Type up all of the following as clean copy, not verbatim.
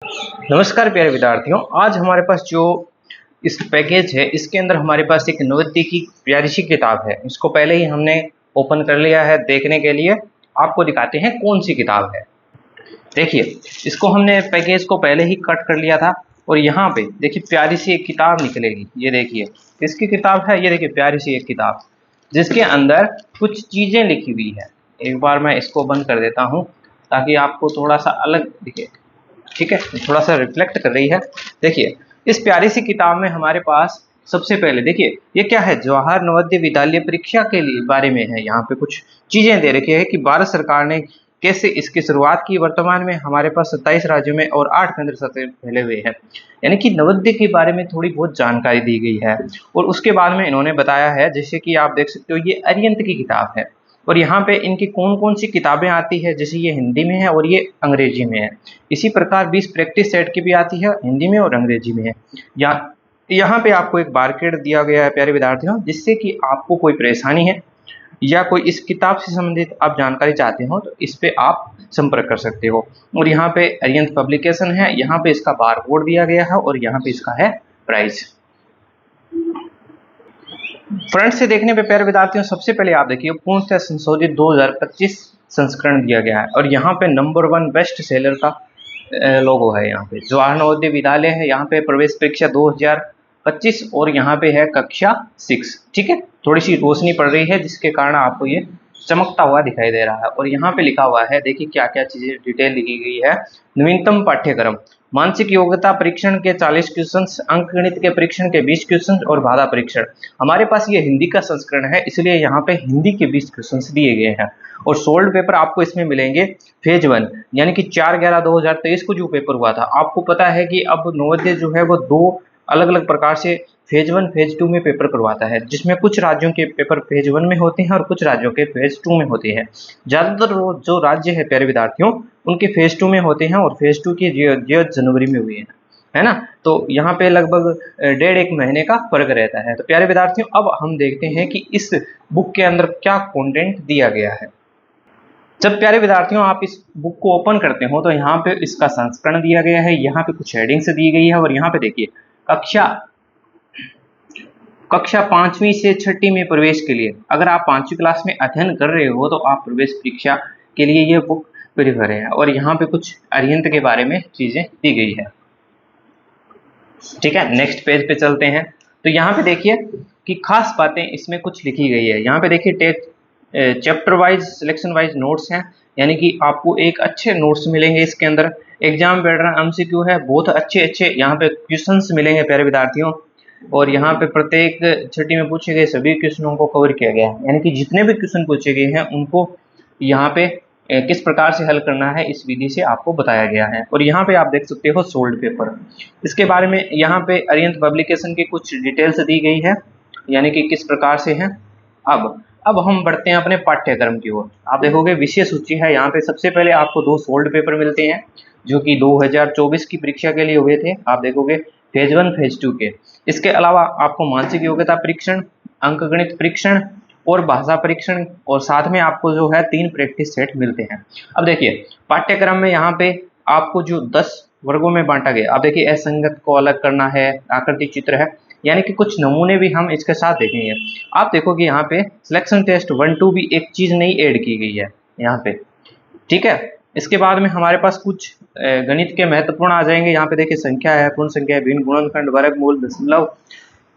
नमस्कार प्यारे विद्यार्थियों, आज हमारे पास जो इस पैकेज है इसके अंदर हमारे पास एक नवोदय की प्यारी सी किताब है। इसको पहले ही हमने ओपन कर लिया है देखने के लिए। आपको दिखाते हैं कौन सी किताब है। देखिए, इसको हमने पैकेज को पहले ही कट कर लिया था और यहाँ पे देखिए प्यारी सी एक किताब निकलेगी। ये देखिए किसकी किताब है, ये देखिए प्यारी सी एक किताब जिसके अंदर कुछ चीजें लिखी हुई है। एक बार मैं इसको बंद कर देता हूँ ताकि आपको थोड़ा सा अलग दिखे। ठीक है, थोड़ा सा रिफ्लेक्ट कर रही है। देखिए, इस प्यारी सी किताब में हमारे पास सबसे पहले देखिए ये क्या है, जवाहर नवोदय विद्यालय परीक्षा के लिए बारे में है। यहाँ पे कुछ चीजें दे रखी है कि भारत सरकार ने कैसे इसकी शुरुआत की। वर्तमान में हमारे पास 27 राज्यों में और 8 केंद्र शासित फैले हुए हैं। यानी कि नवोदय के बारे में थोड़ी बहुत जानकारी दी गई है। और उसके बाद में इन्होंने बताया है, जैसे कि आप देख सकते हो ये अरिहंत की किताब है और यहाँ पे इनकी कौन कौन सी किताबें आती है, जैसे ये हिंदी में है और ये अंग्रेजी में है। इसी प्रकार 20 प्रैक्टिस सेट की भी आती है, हिंदी में और अंग्रेजी में है। यहाँ पे आपको एक बारकोड दिया गया है प्यारे विद्यार्थियों, जिससे कि आपको कोई परेशानी है या कोई इस किताब से संबंधित आप जानकारी चाहते हो तो इस पे आप संपर्क कर सकते हो। और यहाँ पे अरिहंत पब्लिकेशन है, यहाँ पे इसका बारकोड दिया गया है और यहाँ पे इसका है प्राइस। फ्रंट से देखने पे प्यारे विद्यार्थियों सबसे पहले आप देखिए पूर्णतः संशोधित 2025 संस्करण दिया गया है और यहाँ पे नंबर 1 बेस्ट सेलर का लोगो है। यहाँ पे जवाहर नवोदय विद्यालय है, यहाँ पे प्रवेश परीक्षा 2025 और यहाँ पे है कक्षा 6। ठीक है, थोड़ी सी रोशनी पड़ रही है जिसके कारण आपको ये चमकता हुआ दिखाई दे रहा है। और यहाँ पे लिखा हुआ है, देखिए क्या क्या चीजें डिटेल लिखी गई है। नवीनतम पाठ्यक्रम, मानसिक योग्यता परीक्षण के 40 क्वेश्चन, अंकगणित के परीक्षण के 20 क्वेश्चन और बाधा परीक्षण। हमारे पास ये हिंदी का संस्करण है इसलिए यहाँ पे हिंदी के 20 क्वेश्चन दिए गए हैं। और सोल्ड पेपर आपको इसमें मिलेंगे फेज 1 यानी कि 4/11/2023 को जो पेपर हुआ था। आपको पता है कि अब नवोदय जो है वो 2 अलग अलग प्रकार से फेज 1 फेज 2 में पेपर करवाता है, जिसमें कुछ राज्यों के पेपर फेज 1 में होते हैं और कुछ राज्यों के फेज 2 में होते हैं। ज्यादातर जो राज्य है प्यारे विद्यार्थियों उनके फेज 2 में होते हैं और फेज 2 की जो जनवरी में हुई है ना। तो यहाँ पे लगभग 1.5 महीने का फर्क रहता है। तो प्यारे विद्यार्थियों अब हम देखते हैं कि इस बुक के अंदर क्या कंटेंट दिया गया है। जब प्यारे विद्यार्थियों आप इस बुक को ओपन करते हो तो यहाँ पे इसका संस्करण दिया गया है, यहाँ पे कुछ हेडिंग्स दी गई है और यहाँ पे देखिए कक्षा 5वीं से 6वीं में प्रवेश के लिए अगर आप 5वीं क्लास में अध्ययन कर रहे हो तो आप प्रवेश परीक्षा के लिए ये बुक प्रिफर है। और यहाँ पे कुछ अरिहंत के बारे में चीजें दी गई है। ठीक है, नेक्स्ट पेज पे चलते हैं। तो यहाँ पे देखिए कि खास बातें इसमें कुछ लिखी गई है। यहाँ पे देखिए chapter wise selection wise notes हैं, यानी कि आपको एक अच्छे नोट्स मिलेंगे इसके अंदर। एग्जाम पैटर्न एमसीक्यू है, बहुत अच्छे यहाँ पे क्वेश्चंस मिलेंगे प्यारे विद्यार्थियों। और यहाँ पे प्रत्येक छठी में पूछे गए सभी क्वेश्चनों को कवर किया गया है, यानी कि जितने भी क्वेश्चन पूछे गए हैं उनको यहाँ पे किस प्रकार से हल करना है इस विधि से आपको बताया गया है। और यहाँ पे आप देख सकते हो सोल्ड पेपर, इसके बारे में यहाँ पे अरिहंत पब्लिकेशन की कुछ डिटेल्स दी गई है, यानी कि किस प्रकार से है। अब हम बढ़ते हैं अपने पाठ्यक्रम की ओर। आप देखोगे विषय सूची है, यहाँ पे सबसे पहले आपको 2 सोल्ड पेपर मिलते हैं जो कि 2024 की परीक्षा के लिए हुए थे। आप देखोगे फेज 1 फेज 2 के। इसके अलावा आपको मानसिक योग्यता परीक्षण, अंकगणित परीक्षण और भाषा परीक्षण और साथ में आपको जो है 3 प्रैक्टिस सेट मिलते हैं। अब देखिए पाठ्यक्रम में यहाँ पे आपको जो 10 वर्गों में बांटा गया, आप देखिए असंगत को अलग करना है, आकृति चित्र है, यानी कि कुछ नमूने भी हम इसके साथ देखेंगे। आप देखोगे यहाँ पे सिलेक्शन टेस्ट 1-2 भी एक चीज नई ऐड की गई है यहाँ पे। ठीक है, इसके बाद में हमारे पास कुछ गणित के महत्वपूर्ण आ जाएंगे। यहाँ पे देखिए संख्या है, पूर्ण संख्या, भिन्न, गुणनखंड, वर्गमूल, दशमलव,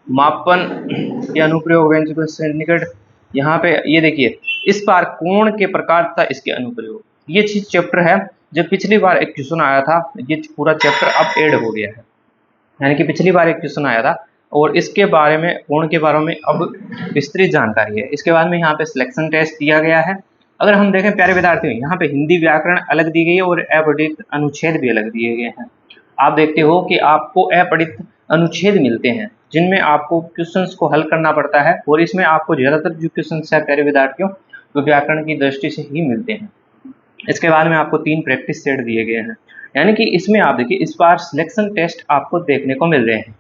मापन या अनुप्रयोग, व्यंजक, सन्निकट। यहाँ पे ये देखिए इस बार कोण के प्रकार तथा इसके अनुप्रयोग, ये चीज चैप्टर है। जब पिछली बार एक क्वेश्चन आया था, ये पूरा चैप्टर अब ऐड हो गया है, यानी कि पिछली बार एक क्वेश्चन आया था और इसके बारे में कोण के बारे में अब विस्तृत जानकारी है। इसके बाद में यहाँ पे सिलेक्शन टेस्ट दिया गया है। अगर हम देखें प्यारे विद्यार्थियों, यहाँ पे हिंदी व्याकरण अलग दी गई है और अपठित अनुच्छेद भी अलग दिए गए हैं। आप देखते हो कि आपको अपठित अनुच्छेद मिलते हैं जिनमें आपको क्वेश्चंस को हल करना पड़ता है और इसमें आपको ज्यादातर जो क्वेश्चंस है प्यारे विद्यार्थियों वो व्याकरण की दृष्टि से ही मिलते हैं। इसके बाद में आपको 3 प्रैक्टिस सेट दिए गए हैं, यानी कि इसमें आप देखिए इस बार सिलेक्शन टेस्ट आपको देखने को मिल रहे हैं।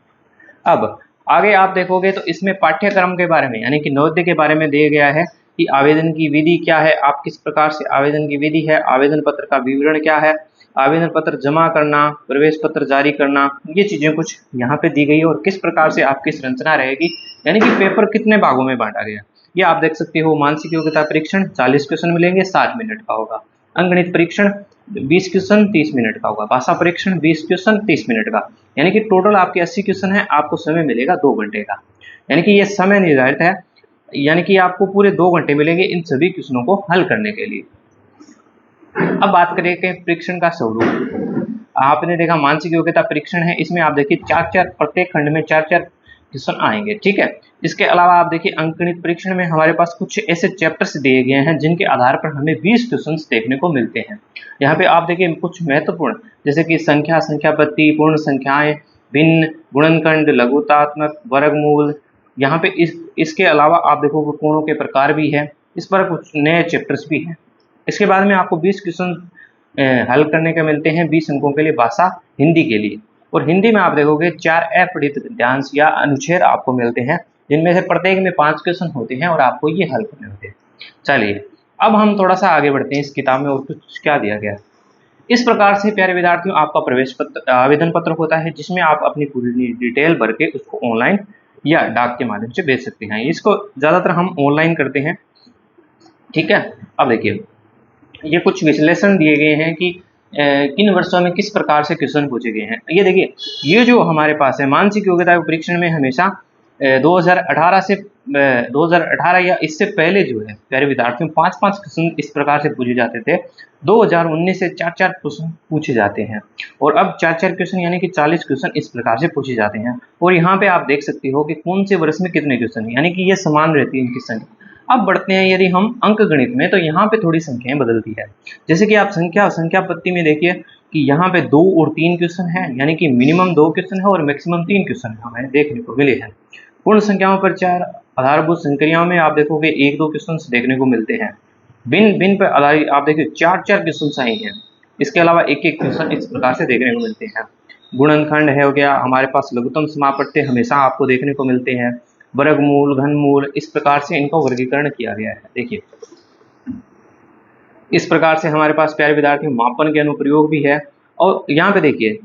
अब आगे आप देखोगे तो इसमें पाठ्यक्रम के बारे में, यानी कि नवोदय के बारे में दिया गया है कि आवेदन की विधि क्या है, आप किस प्रकार से आवेदन की विधि है, आवेदन पत्र का विवरण क्या है, आवेदन पत्र जमा करना, प्रवेश पत्र जारी करना, ये चीजें कुछ यहाँ पे दी गई है और किस प्रकार से आपकी संरचना रहेगी, यानी कि पेपर कितने भागों में बांटा गया ये आप देख सकते हो। मानसिक योग्यता परीक्षण 40 क्वेश्चन मिलेंगे, 60 मिनट का होगा। अंकगणित परीक्षण 20 क्वेश्चन 30 मिनट का होगा। भाषा परीक्षण 20 क्वेश्चन 30 मिनट का, यानी कि टोटल आपके 80 क्वेश्चन है। आपको समय मिलेगा 2 घंटे का, यानी कि ये समय निर्धारित है, यानी कि आपको पूरे 2 घंटे मिलेंगे इन सभी क्वेश्चनों को हल करने के लिए। अब बात करें कि परीक्षण का स्वरूप। आपने देखा मानसिक योग्यता परीक्षण है, इसमें आप देखिए 4-4 प्रत्येक खंड में 4-4 क्वेश्चन आएंगे, ठीक है। इसके अलावा आप देखिए अंकगणित परीक्षण में हमारे पास कुछ ऐसे चैप्टर्स दिए गए हैं जिनके आधार पर हमें 20 क्वेश्चन देखने को मिलते हैं। यहाँ पे आप देखिए कुछ महत्वपूर्ण, जैसे कि संख्या, संख्यापत्ति, पूर्ण संख्याएं, भिन्न, गुणनखंड, लघुतात्मक, वर्गमूल। यहाँ पे इसके अलावा आप देखोगे कोणों के प्रकार भी है, इस पर कुछ नए चैप्टर्स भी हैं। इसके बाद में आपको 20 क्वेश्चन हल करने के मिलते हैं 20 अंकों के लिए भाषा हिंदी के लिए। और हिंदी में आप देखोगे 4 अपठित गद्यांश या अनुच्छेद आपको मिलते हैं, जिनमें से प्रत्येक में 5 क्वेश्चन होते हैं और आपको ये हल करने होते हैं। चलिए अब हम थोड़ा सा आगे बढ़ते हैं इस किताब में और कुछ क्या दिया गया है। इस प्रकार से प्यारे विद्यार्थियों आपका प्रवेश पत्र आवेदन पत्र होता है, जिसमें आप अपनी पूरी डिटेल भर के उसको ऑनलाइन या डाक के माध्यम से भेज सकते हैं। इसको ज्यादातर हम ऑनलाइन करते हैं, ठीक है। अब देखिए ये कुछ विश्लेषण दिए गए हैं कि किन वर्षों में किस प्रकार से क्वेश्चन पूछे गए हैं। ये देखिए ये जो हमारे पास है मानसिक योग्यता परीक्षण में हमेशा 2018 या इससे पहले जो है प्यारे विद्यार्थियों 5-5 क्वेश्चन इस प्रकार से पूछे जाते थे। 2019 से 4-4 क्वेश्चन पूछे जाते हैं और अब 4-4 क्वेश्चन यानी कि 40 क्वेश्चन इस प्रकार से पूछे जाते हैं। और यहाँ पे आप देख सकते हो कि कौन से वर्ष में कितने क्वेश्चन, यानी कि ये समान रहती है इनकी संख्या। अब बढ़ते हैं यदि हम अंक गणित में, तो यहाँ पे थोड़ी संख्याएं बदलती है। जैसे कि आप संख्या और संख्यापत्ति में देखिए कि यहाँ पे 2 और 3 क्वेश्चन है, यानी कि मिनिमम 2 क्वेश्चन है और मैक्सिमम 3 क्वेश्चन हमें देखने को मिले हैं। पूर्ण संख्याओं पर 4, आधारभूत संक्रियाओं में आप देखोगे 1-2 क्वेश्चन देखने को मिलते हैं। भिन्न भिन्न पर आधारित आप देखिए 4-4 क्वेश्चन आए हैं। इसके अलावा 1-1 क्वेश्चन इस प्रकार से देखने को मिलते हैं। गुणनखंड है हो गया, हमारे पास लघुत्तम समापत्ति हमेशा आपको देखने को मिलते हैं। वर्गमूल, घनमूल, इस प्रकार से इनका वर्गीकरण किया गया है। देखिए इस प्रकार से हमारे पास प्यारे विद्यार्थी मापन के अनुप्रयोग भी है। और यहाँ पे देखिए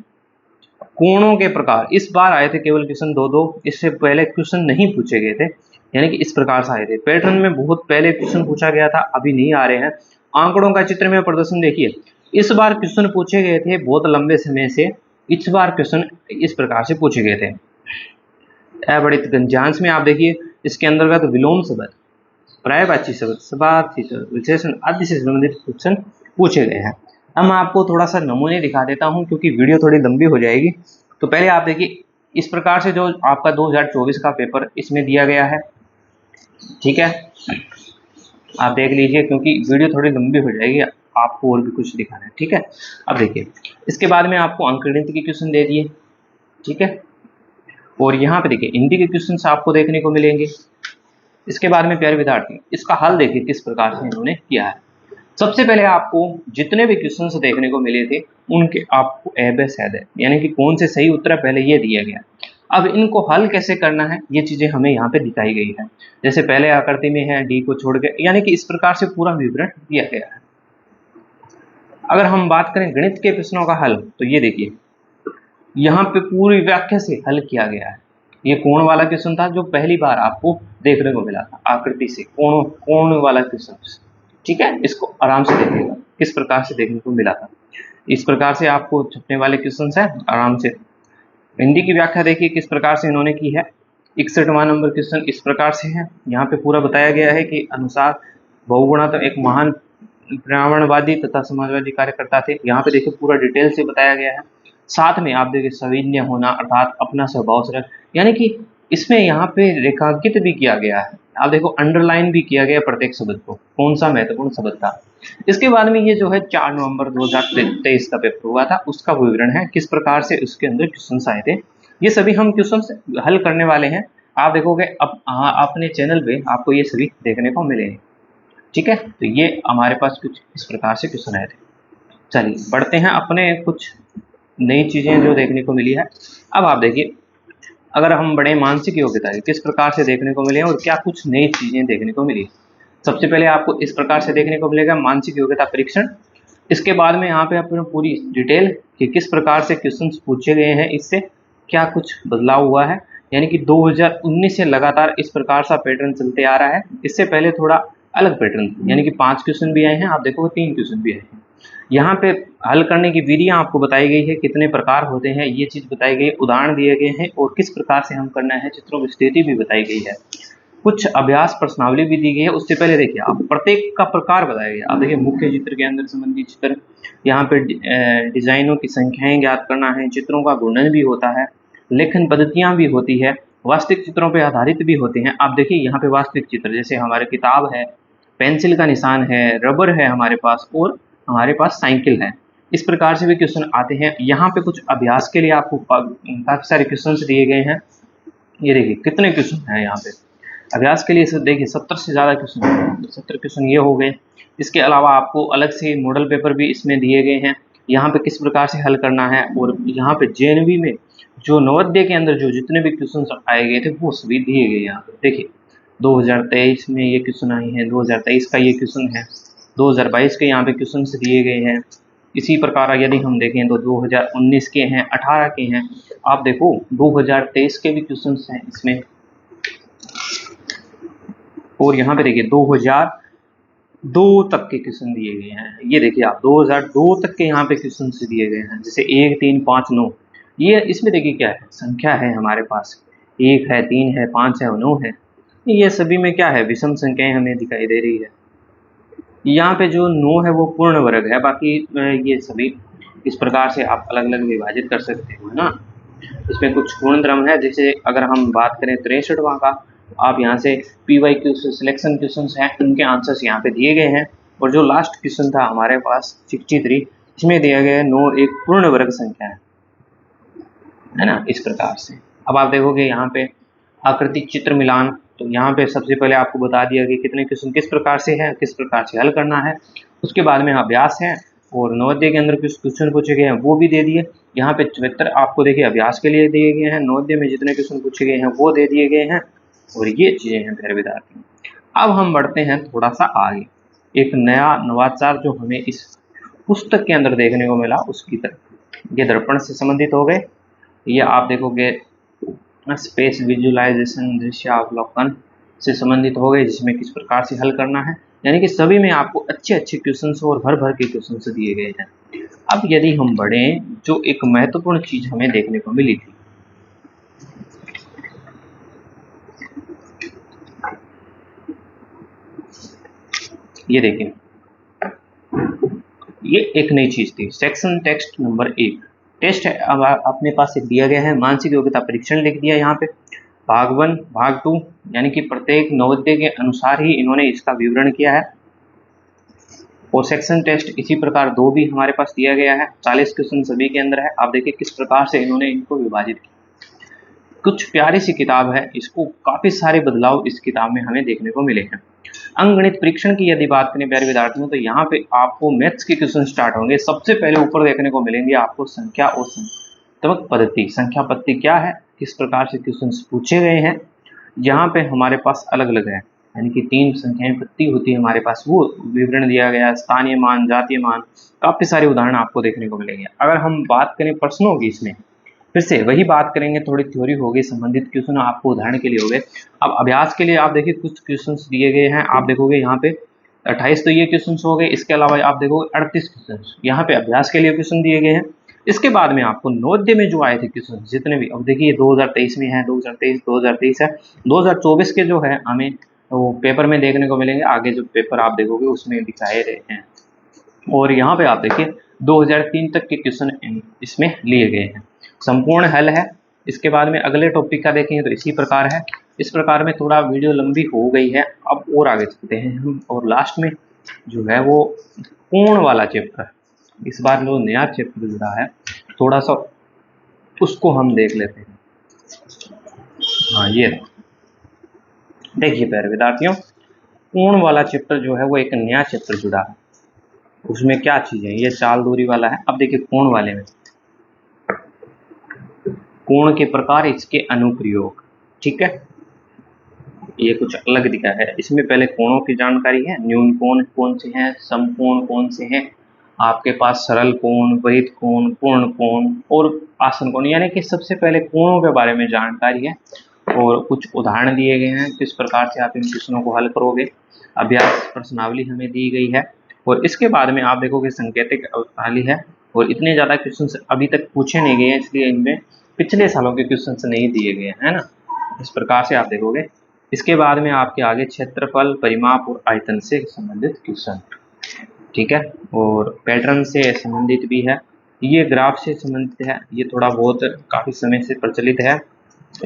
कोणों के प्रकार इस बार आए थे केवल क्वेश्चन 2-2, इससे पहले क्वेश्चन नहीं पूछे गए थे, यानी कि इस प्रकार से आए थे। पैटर्न में बहुत पहले क्वेश्चन पूछा गया था, अभी नहीं आ रहे हैं। आंकड़ों का चित्र में प्रदर्शन देखिए, इस बार क्वेश्चन पूछे गए थे बहुत लंबे समय से, इस बार क्वेश्चन इस प्रकार से पूछे गए थे। अबड़ित गंजांश में आप देखिए इसके अंतर्गत विलोम शब्द, पर्यायवाची शब्द, समार्थी शब्द, विशेषण आदि से संबंधित क्वेश्चन पूछे गए हैं। अब मैं आपको थोड़ा सा नमूने दिखा देता हूं क्योंकि वीडियो थोड़ी लंबी हो जाएगी। तो पहले आप देखिए इस प्रकार से जो आपका 2024 का पेपर इसमें दिया गया है, ठीक है, आप देख लीजिए क्योंकि वीडियो थोड़ी लंबी हो जाएगी, आपको और भी कुछ दिखाना है, ठीक है। अब देखिए इसके बाद में आपको अंकगणित के क्वेश्चन दे दिए, ठीक है, और यहाँ पे देखिए हिंदी के क्वेश्चन आपको देखने को मिलेंगे। इसके बाद में प्यारे विद्यार्थी इसका हल देखिए किस प्रकार से इन्होंने किया है। सबसे पहले आपको जितने भी क्वेश्चंस देखने को मिले थे उनके आपको एबेसैड है, यानी कि कौन से सही उत्तर पहले ये दिया गया। अब इनको हल कैसे करना है ये चीजें हमें यहाँ पे दिखाई गई है। जैसे पहले आकृति में है डी को छोड़ के, यानी कि इस प्रकार से पूरा विवरण दिया गया है। अगर हम बात करें गणित के प्रश्नों का हल, तो ये देखिए यहाँ पे पूरी व्याख्या से हल किया गया है। ये कोण वाला क्वेश्चन था जो पहली बार आपको देखने को मिला था, आकृति से कोण वाला क्वेश्चन, ठीक है। इसको आराम से देखिएगा किस प्रकार से देखने को मिला था। इस प्रकार से आपको छपने वाले क्वेश्चन है, आराम से। हिंदी की व्याख्या देखिए किस प्रकार से इन्होंने की है। 61वां नंबर क्वेश्चन इस प्रकार से है, यहाँ पे पूरा बताया गया है कि अनुसार बहुगुणा तो एक महान पर्यावरणवादी तथा समाजवादी कार्यकर्ता थे। यहाँ पे देखिए पूरा डिटेल से बताया गया है। साथ में आप देखिए सविनय होना अर्थात अपना स्वभाव सरल, यानी कि इसमें यहाँ पे रेखांकित भी किया गया है। आप देखो अंडरलाइन भी किया गया प्रत्येक शब्द को, कौन सा महत्वपूर्ण शब्द था। इसके बाद में ये जो है 4 नवंबर 2023 का पेपर हुआ था, उसका विवरण है किस प्रकार से उसके अंदर क्वेश्चन आए थे। ये सभी हम क्वेश्चन हल करने वाले हैं। आप देखोगे अब अपने चैनल पे आपको ये सभी देखने को मिलेंगे, ठीक है। तो ये हमारे पास कुछ इस प्रकार से क्वेश्चन आए थे। चलिए बढ़ते हैं अपने कुछ नई चीजें जो देखने को मिली है। अब आप देखिए अगर हम बड़े मानसिक योग्यता किस प्रकार से देखने को मिले और क्या कुछ नई चीजें देखने को मिली। सबसे पहले आपको इस प्रकार से देखने को मिलेगा मानसिक योग्यता परीक्षण। इसके बाद में यहाँ पे अपने पूरी डिटेल कि किस प्रकार से क्वेश्चंस पूछे गए हैं, इससे क्या कुछ बदलाव हुआ है। यानी कि 2019 से लगातार इस प्रकार सा पैटर्न चलते आ रहा है। इससे पहले थोड़ा अलग पैटर्न था, यानी कि 5 क्वेश्चन भी आए हैं, आप देखो 3 क्वेश्चन भी आए हैं। यहाँ पे हल करने की विधियां आपको बताई गई है, कितने प्रकार होते हैं ये चीज बताई गई, उदाहरण दिए गए हैं और किस प्रकार से हम करना है, चित्रों की स्थिति भी बताई गई है, कुछ अभ्यास प्रश्नावली भी दी गई है। उससे पहले देखिए आप प्रत्येक का प्रकार बताया गया। आप देखिए मुख्य चित्र के अंदर संबंधित चित्र, यहाँ पे डिजाइनों की संख्याएं ज्ञात करना है, चित्रों का गुणन भी होता है, लेखन पद्धतियां भी होती है, वास्तविक चित्रों पर आधारित भी होते हैं। आप देखिए यहाँ पे वास्तविक चित्र जैसे हमारे किताब है, पेंसिल का निशान है, रबर है हमारे पास और हमारे पास साइकिल है, इस प्रकार से भी क्वेश्चन आते हैं। यहाँ पे कुछ अभ्यास के लिए आपको काफी सारे क्वेश्चन दिए गए हैं। ये देखिए कितने क्वेश्चन हैं यहाँ पे अभ्यास के लिए, देखिए 70 से ज़्यादा क्वेश्चन हैं। 70 क्वेश्चन ये हो गए। इसके अलावा आपको अलग से मॉडल पेपर भी इसमें दिए गए हैं, यहाँ पे किस प्रकार से हल करना है। और यहाँ पे जेएनवी में जो नवोदय के अंदर जो जितने भी क्वेश्चन आए गए थे वो सभी दिए गए। यहाँ पे देखिए 2023 में ये क्वेश्चन आए हैं, 2023 का ये क्वेश्चन है, 2022 के यहाँ पे क्वेश्चन दिए गए हैं। इसी प्रकार यदि हम देखें तो 2019 के हैं, 18 के हैं, आप देखो 2023 के भी क्वेश्चन हैं इसमें। और यहाँ पे देखिए 2002 तक के क्वेश्चन दिए गए हैं। ये देखिए आप 2002 तक के यहाँ पे क्वेश्चन दिए गए हैं, जैसे 1, 3, 5, 9। ये इसमें देखिए क्या है, संख्या है हमारे पास, 1 है, 3 है, 5 है और 9 है। ये सभी में क्या है, विषम संख्याएं हमें दिखाई दे रही है। यहाँ पे जो 9 है वो पूर्ण वर्ग है, बाकी ये सभी इस प्रकार से आप अलग अलग विभाजित कर सकते हो, है ना। इसमें कुछ गुणधर्म है, जैसे अगर हम बात करें 63वां का, आप यहाँ से PYQ सिलेक्शन क्वेश्चन हैं, उनके आंसर्स यहाँ पे दिए गए हैं। और जो लास्ट क्वेश्चन था हमारे पास 63, इसमें दिया गया है 9 एक पूर्ण वर्ग संख्या है ना, इस प्रकार से। अब आप देखोगे यहाँ पे आकृति चित्र मिलान, तो यहाँ पे सबसे पहले आपको बता दिया कि कितने क्वेश्चन किस प्रकार से है, किस प्रकार से हल करना है। उसके बाद में अभ्यास है और नवोदय के अंदर कुछ क्वेश्चन पूछे गए हैं वो भी दे दिए। यहाँ पे 74 आपको देखिए अभ्यास के लिए दिए गए हैं, नवोदय में जितने क्वेश्चन पूछे गए हैं वो दे दिए गए हैं। और ये चीजें हैं प्यारे विद्यार्थी। अब हम बढ़ते हैं थोड़ा सा आगे, एक नया नवाचार जो हमें इस पुस्तक के अंदर देखने को मिला उसकी तरफ। ये दर्पण से संबंधित हो गए। ये आप देखोगे स्पेस विजुअलाइजेशन, दृश्यावलोकन से संबंधित हो गए, जिसमें किस प्रकार से हल करना है। यानी कि सभी में आपको अच्छे अच्छे क्वेश्चंस और भर भर के क्वेश्चंस दिए गए हैं। अब यदि हम बढ़ें, जो एक महत्वपूर्ण चीज हमें देखने को मिली थी, ये देखिए, ये एक नई चीज थी, सेक्शन टेक्स्ट नंबर 1 टेस्ट है। अब अपने पास एक दिया गया है, मानसिक योग्यता परीक्षण लिख दिया यहाँ पे, भाग 1 भाग 2, यानी कि प्रत्येक नवोदय के अनुसार ही इन्होंने इसका विवरण किया है। और सेक्शन टेस्ट इसी प्रकार 2 भी हमारे पास दिया गया है, 40 क्वेश्चन सभी के अंदर है। आप देखिए किस प्रकार से इन्होंने इनको विभाजित किया। कुछ प्यारी सी किताब है, इसको काफी सारे बदलाव इस किताब में हमें देखने को मिले हैं। अंकगणित परीक्षण की यदि बात करें प्यारे विद्यार्थियों, तो यहाँ पे आपको मैथ्स के क्वेश्चन स्टार्ट होंगे। सबसे पहले ऊपर देखने को मिलेंगे आपको संख्या और संख्यात्मक पद्धति। संख्या पद्धति क्या है, किस प्रकार से क्वेश्चन पूछे गए हैं, यहाँ पे हमारे पास अलग अलग है, यानी कि 3 संख्याएं पद्धति होती है हमारे पास, वो विवरण दिया गया। स्थानीय मान, जातीय मान, काफी सारे उदाहरण आपको देखने को मिलेंगे। अगर हम बात करें प्रश्नों की, इसमें फिर से वही बात करेंगे, थोड़ी थ्योरी होगी, संबंधित क्वेश्चन आपको उदाहरण के लिए हो गए। अब अभ्यास के लिए आप देखिए कुछ क्वेश्चंस दिए गए हैं, आप देखोगे यहाँ पे 28 तो ये क्वेश्चंस हो गए। इसके अलावा आप देखोगे 38 क्वेश्चंस यहाँ पे अभ्यास के लिए क्वेश्चन दिए गए हैं। इसके बाद में आपको नवोदय में जो आए थे क्वेश्चन जितने भी, अब देखिए 2023 में है, 2023 है, 2024 के जो है हमें वो पेपर में देखने को मिलेंगे। आगे जो पेपर आप देखोगे उसमें दिखाए रहे हैं। और यहाँ पे आप देखिए 2003 तक के क्वेश्चन इसमें लिए गए हैं, संपूर्ण हल है। इसके बाद में अगले टॉपिक का देखेंगे तो इसी प्रकार है। इस प्रकार में थोड़ा वीडियो लंबी हो गई है, अब और आगे चलते हैं हम। और लास्ट में जो है वो कोण वाला चैप्टर, इस बार जो नया चैप्टर जुड़ा है थोड़ा सा, उसको हम देख लेते हैं। हाँ ये देखिए प्यारे विद्यार्थियों, कोण वाला चैप्टर जो है वो एक नया चैप्टर जुड़ा है। उसमें क्या चीजें, ये चाल दूरी वाला है। अब देखिए कोण वाले में कोण के प्रकार, इसके अनुप्रयोग, ठीक है, ये कुछ अलग दिखा है। इसमें पहले कोणों की जानकारी है, न्यून कोण कौन से हैं, समकोण कौन से हैं, आपके पास सरल कोण, वृत्त कोण, पूर्ण कोण और आसन कोण, यानी कि सबसे पहले कोणों के बारे में जानकारी है और कुछ उदाहरण दिए गए हैं किस प्रकार से आप इन प्रश्नों को हल करोगे। अभ्यास प्रश्नावली हमें दी गई है और इसके बाद में आप देखोगे संकेतिक प्रणाली है और इतने ज़्यादा क्वेश्चन अभी तक पूछे नहीं गए हैं, इसलिए इनमें पिछले सालों के क्वेश्चन नहीं दिए गए हैं ना, इस प्रकार से आप देखोगे। इसके बाद में आपके आगे क्षेत्रफल, परिमाप और आयतन से संबंधित क्वेश्चन, ठीक है, और पैटर्न से संबंधित भी है, ये ग्राफ से संबंधित है, ये थोड़ा बहुत काफ़ी समय से प्रचलित है,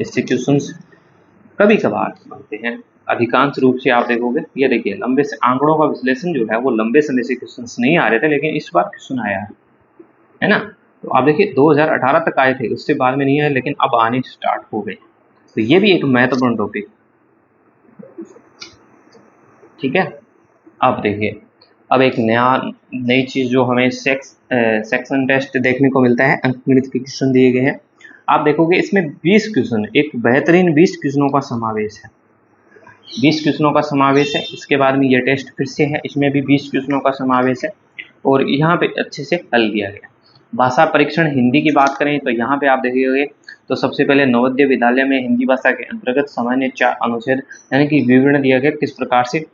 इससे क्वेश्चंस कभी कभार बनते हैं, अधिकांश रूप से आप देखोगे। ये देखिए लंबे से आंकड़ों का विश्लेषण जो है वो लंबे समय से क्वेश्चंस नहीं आ रहे थे, लेकिन इस बार क्वेश्चन आया है ना। तो आप देखिए 2018 तक आए थे, उससे बाद में नहीं आए, लेकिन अब आने स्टार्ट हो गए। तो ये भी एक महत्वपूर्ण टॉपिक, ठीक है। अब देखिए, अब एक नई चीज जो हमें सेक्शन टेस्ट देखने को मिलता है, अंकगणित के क्वेश्चन दिए गए हैं। आप देखोगे इसमें 20 क्वेश्चन, एक बेहतरीन 20 क्वेश्चनों का समावेश है, 20 क्वेश्चनों का समावेश है। इसके बाद में ये टेस्ट फिर से है, इसमें भी 20 क्वेश्चनों का समावेश है और यहाँ पे अच्छे से हल किया गया। भाषा परीक्षण हिंदी की बात करें तो यहाँ पे आप देखिएगा तो सबसे पहले नवोदय विद्यालय में हिंदी भाषा के अंतर्गत सामान्य 4 अनुच्छेद यानी कि विवरण दिया गया किस प्रकार से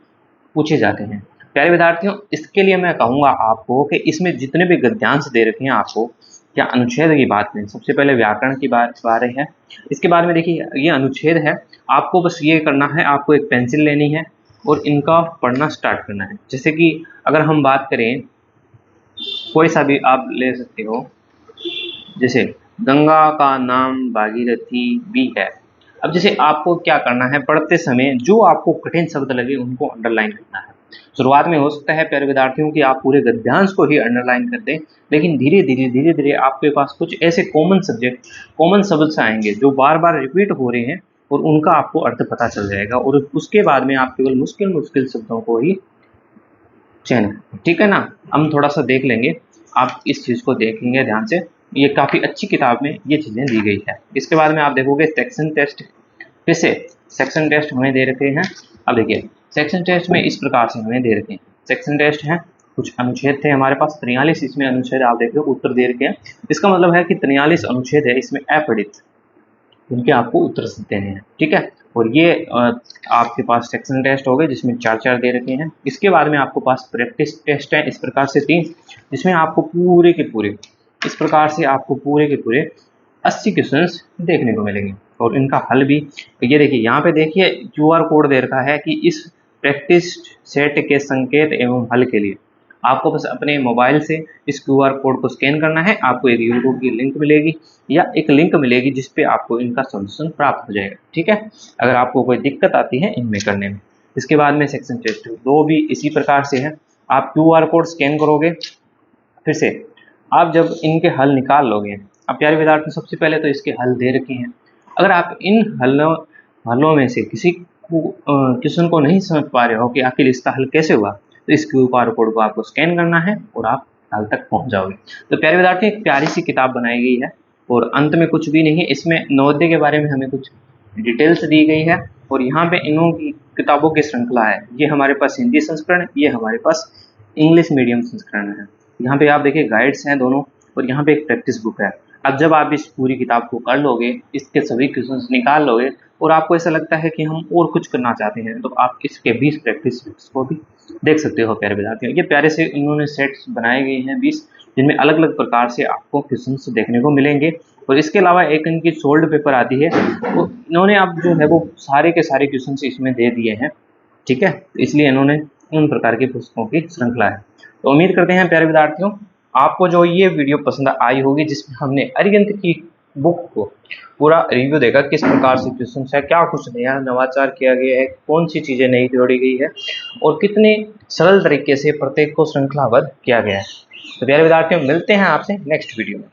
पूछे जाते हैं। प्यारे विद्यार्थियों, इसके लिए मैं कहूँगा आपको कि इसमें जितने भी गद्यांश दे रखे हैं आपको, या अनुच्छेद की बात करें, सबसे पहले व्याकरण की बात रहे हैं। इसके बाद में देखिए ये अनुच्छेद है, आपको बस ये करना है, आपको एक पेंसिल लेनी है और इनका पढ़ना स्टार्ट करना है। जैसे कि अगर हम बात करें, कोई सा भी आप ले सकते हो, जैसे गंगा का नाम भागीरथी भी है। अब जैसे आपको क्या करना है, पढ़ते समय जो आपको कठिन शब्द लगे उनको अंडरलाइन करना है। शुरुआत में हो सकता है प्यारे विद्यार्थियों कि आप पूरे गद्यांश को ही अंडरलाइन कर दें, लेकिन धीरे धीरे आपके पास कुछ ऐसे कॉमन शब्द आएंगे जो बार बार रिपीट हो रहे हैं और उनका आपको अर्थ पता चल जाएगा और उसके बाद में आप केवल मुश्किल शब्दों को ही चयन, ठीक है ना। हम थोड़ा सा देख लेंगे, आप इस चीज़ को देखेंगे ध्यान से, ये काफ़ी अच्छी किताब में ये चीज़ें दी गई है। इसके बाद में आप देखोगे सेक्शन टेस्ट, फिर से सेक्शन टेस्ट हमें दे रखे हैं। अब देखिए सेक्शन टेस्ट में इस प्रकार से हमें दे रखे हैं, सेक्शन टेस्ट है, कुछ अनुच्छेद थे हमारे पास 43, इसमें अनुच्छेद आप देख रहे हो उत्तर दे रखे हैं। इसका मतलब है कि 43 अनुच्छेद है इसमें अपढ़ित, उनके आपको उत्तर देने हैं, ठीक है। और ये आपके पास सेक्शन टेस्ट हो गए जिसमें 4 दे रखे हैं। इसके बाद में आपको पास प्रैक्टिस टेस्ट है इस प्रकार से 3, जिसमें आपको पूरे के पूरे इस प्रकार से आपको पूरे के पूरे 80 क्वेश्चंस देखने को मिलेंगे और इनका हल भी। ये देखिए यहाँ पे देखिए QR कोड दे रखा है कि इस प्रैक्टिस सेट के संकेत एवं हल के लिए आपको बस अपने मोबाइल से इस QR कोड को स्कैन करना है, आपको एक यूट्यूब की लिंक मिलेगी या एक लिंक मिलेगी जिस पे आपको इनका सॉल्यूशन प्राप्त हो जाएगा, ठीक है, अगर आपको कोई दिक्कत आती है इनमें करने में। इसके बाद में सेक्शन टेस्ट 2 भी इसी प्रकार से है, आप QR कोड स्कैन करोगे, फिर से आप जब इनके हल निकाल लोगे। अब प्यारे विद्यार्थी सबसे पहले तो इसके हल दे रखे हैं, अगर आप इन हलों में से किसी क्वेश्चन को नहीं समझ पा रहे हो कि आखिर इसका हल कैसे हुआ, तो इस QR कोड को आपको स्कैन करना है और आप हल तक पहुंच जाओगे। तो प्यारे विद्यार्थी एक प्यारी सी किताब बनाई गई है और अंत में कुछ भी नहीं है, इसमें नवोदय के बारे में हमें कुछ डिटेल्स दी गई है और यहाँ पे इन्हों की किताबों की श्रृंखला है। ये हमारे पास हिंदी संस्करण, ये हमारे पास इंग्लिश मीडियम संस्करण है। यहाँ पे आप देखिए गाइड्स हैं दोनों और यहाँ पे एक प्रैक्टिस बुक है। अब जब आप इस पूरी किताब को कर लोगे, इसके सभी क्वेश्चंस निकाल लोगे और आपको ऐसा लगता है कि हम और कुछ करना चाहते हैं, तो आप इसके 20 प्रैक्टिस बुक्स को भी देख सकते हो प्यारे विद्यार्थियों। ये प्यारे से इन्होंने सेट्स बनाए गए हैं 20, जिनमें अलग अलग प्रकार से आपको क्वेश्चंस देखने को मिलेंगे और इसके अलावा एक इनकी सोल्ड पेपर आती है, तो इन्होंने अब जो है वो सारे के सारे क्वेश्चंस इसमें दे दिए हैं, ठीक है, इसलिए इन्होंने उन प्रकार की पुस्तकों की श्रृंखला है। तो उम्मीद करते हैं प्यारे विद्यार्थियों आपको जो ये वीडियो पसंद आई होगी, जिसमें हमने अरिहंत की बुक को पूरा रिव्यू देखा, किस प्रकार से क्वेश्चन है, क्या कुछ नया नवाचार किया गया है, कौन सी चीज़ें नई जोड़ी गई है और कितने सरल तरीके से प्रत्येक को श्रृंखलाबद्ध किया गया है। तो प्यारे विद्यार्थियों मिलते हैं आपसे नेक्स्ट वीडियो में।